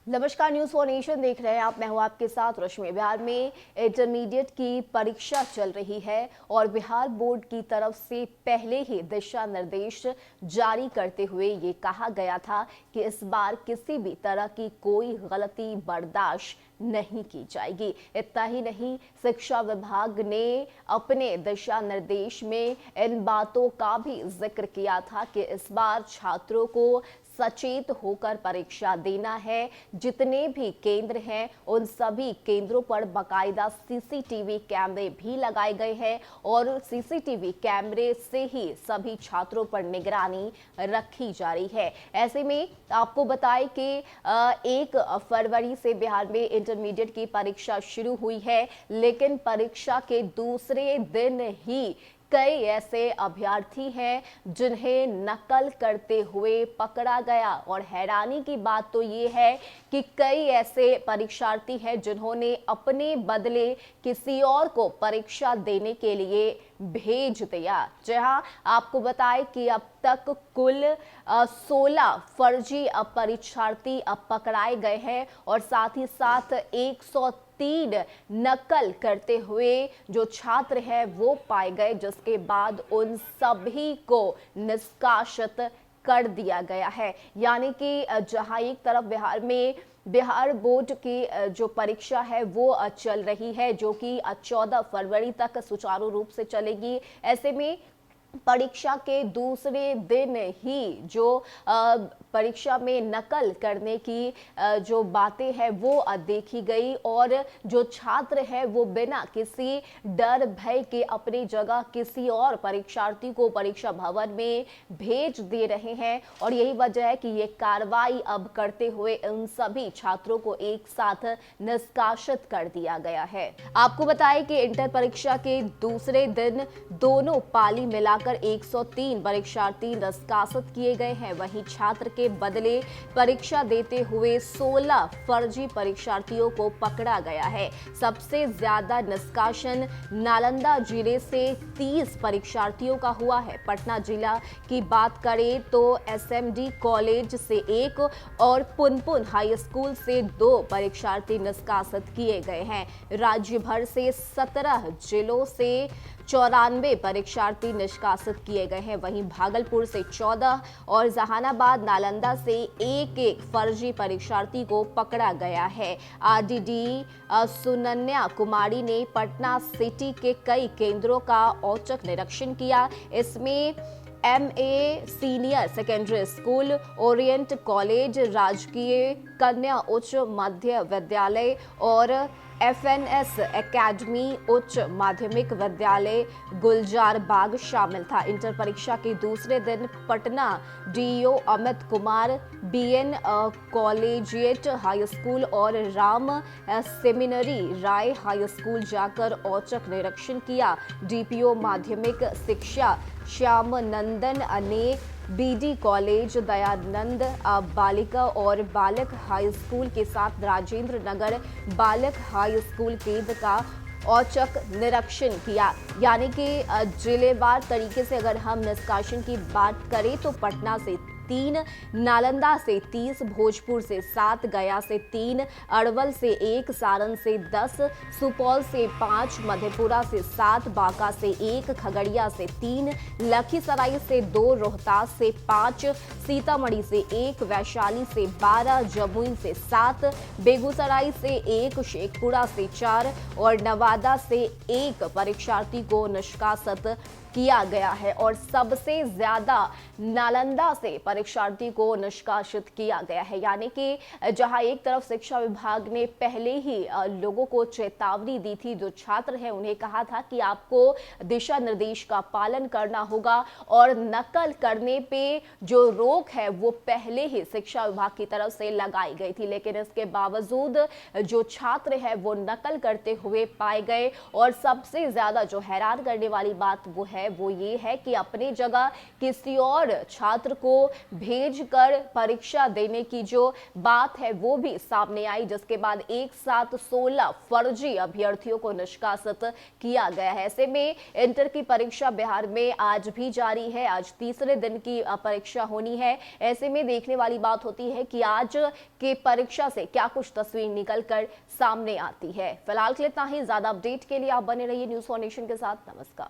नमस्कार, news for nation देख रहे हैं आप। मैं हूं आपके साथ रश्मि। बिहार में इंटरमीडिएट की परीक्षा चल रही है और बिहार बोर्ड की तरफ से पहले ही दिशा निर्देश जारी करते हुए ये कहा गया था कि इस बार किसी भी तरह की कोई गलती बर्दाश्त नहीं की जाएगी। इतना ही नहीं, शिक्षा विभाग ने अपने दिशा निर्देश में इन बातों का भी जिक्र किया था कि इस बार छात्रों को सचेत होकर परीक्षा देना है। जितने भी केंद्र हैं उन सभी केंद्रों पर बाकायदा सीसीटीवी कैमरे भी लगाए गए हैं और सीसीटीवी कैमरे से ही सभी छात्रों पर निगरानी रखी जा रही है। ऐसे में आपको बताएं कि 1 फरवरी से बिहार में इंटरमीडिएट की परीक्षा शुरू हुई है, लेकिन परीक्षा के दूसरे दिन ही कई ऐसे अभ्यर्थी हैं जिन्हें नकल करते हुए पकड़ा गया। और हैरानी की बात तो ये है कि कई ऐसे परीक्षार्थी हैं जिन्होंने अपने बदले किसी और को परीक्षा देने के लिए भेज दिया। जहां आपको बताएं कि अब तक कुल 16 फर्जी परीक्षार्थी अब पकड़ाए गए हैं और साथ ही साथ 103 नकल करते हुए जो छात्र हैं वो पाए गए, जिसके बाद उन सभी को निष्कासित कर दिया गया है। यानी कि जहां एक तरफ बिहार में बिहार बोर्ड की जो परीक्षा है वो चल रही है, जो कि 14 फरवरी तक सुचारू रूप से चलेगी। ऐसे में परीक्षा के दूसरे दिन ही जो परीक्षा में नकल करने की जो बातें हैं वो देखी गई और जो छात्र हैं वो बिना किसी डर भय के अपनी जगह किसी और परीक्षार्थी को परीक्षा भवन में भेज दे रहे हैं। और यही वजह है कि ये कार्रवाई अब करते हुए उन सभी छात्रों को एक साथ निष्कासित कर दिया गया है। आपको बताएं कि इंटर परीक्षा के दूसरे दिन दोनों पाली मिलाकर 103 परीक्षार्थी निष्कासित किए गए हैं। वहीं छात्र के बदले परीक्षा देते हुए 16 फर्जी परीक्षार्थियों को पकड़ा गया है। सबसे ज्यादा निष्कासन नालंदा जिले से 30 परीक्षार्थियों का हुआ है। पटना जिला की बात करें तो एसएमडी कॉलेज से 1 और पुनपुन हाई स्कूल से 2 परीक्षार्थी निष्कासित किए गए हैं। राज्य भर से 17 जिलों से 94 परीक्षार्थी निष्कासित किए गए हैं। वहीं भागलपुर से 14 और जहानाबाद नालंदा से एक फर्जी परीक्षार्थी को पकड़ा गया है। आरडीडी सुनन्या कुमारी ने पटना सिटी के कई केंद्रों का औचक निरीक्षण किया। इसमें MA senior secondary school, Orient college, राजकीय कन्या उच्च मध्य विद्यालय और एफएनएस एकेडमी उच्च माध्यमिक विद्यालय गुलजार बाग शामिल था। इंटर परीक्षा के दूसरे दिन Patna DEO Amit Kumar BN collegiate high school और Ram seminary Rai high school जाकर औचक निरीक्षण किया। डीपीओ माध्यमिक शिक्षा श्याम नंदन ने बीडी कॉलेज, दयानंद बालिका और बालक हाई स्कूल के साथ राजेंद्र नगर बालक हाई स्कूल केंद्र का औचक निरीक्षण किया। यानी कि जिलेवार तरीके से अगर हम निष्कासन की बात करें तो पटना से 3, नालंदा से 30, भोजपुर से 7, गया से 3, अरवल से 1, सारण से 10, सुपौल से 5, मधेपुरा से 7, बांका से 1, खगड़िया से 3, लखीसराय से 2, रोहतास से 5, सीतामढ़ी से 1, वैशाली से 12, जमुई से 7, बेगूसराय से 1, शेखपुरा से 4 और नवादा से 1 परीक्षार्थी को निष्कासित किया गया है। और सबसे ज्यादा नालंदा से परीक्षार्थी को निष्कासित किया गया है। यानी कि जहां एक तरफ शिक्षा विभाग ने पहले ही लोगों को चेतावनी दी थी, जो छात्र हैं उन्हें कहा था कि आपको दिशा निर्देश का पालन करना होगा और नकल करने पे जो रोक है वो पहले ही शिक्षा विभाग की तरफ से लगाई गई थी, लेकिन इसके बावजूद जो छात्र है वो नकल करते हुए पाए गए। और सबसे ज्यादा जो हैरान करने वाली बात वो ये है कि अपनी जगह किसी और छात्र को भेजकर परीक्षा देने की जो बात है वो भी सामने आई, जिसके बाद एक साथ 16 फर्जी अभ्यर्थियों को निष्कासित किया गया है। ऐसे में इंटर की परीक्षा बिहार में आज भी जारी है। आज तीसरे दिन की परीक्षा होनी है। ऐसे में देखने वाली बात होती है कि आज के परीक्षा से क्या कुछ तस्वीर निकलकर सामने आती है। फिलहाल के लिए इतना ही। ज्यादा अपडेट के लिए आप बने रहिए न्यूज़ फॉर नेशन के साथ। नमस्कार।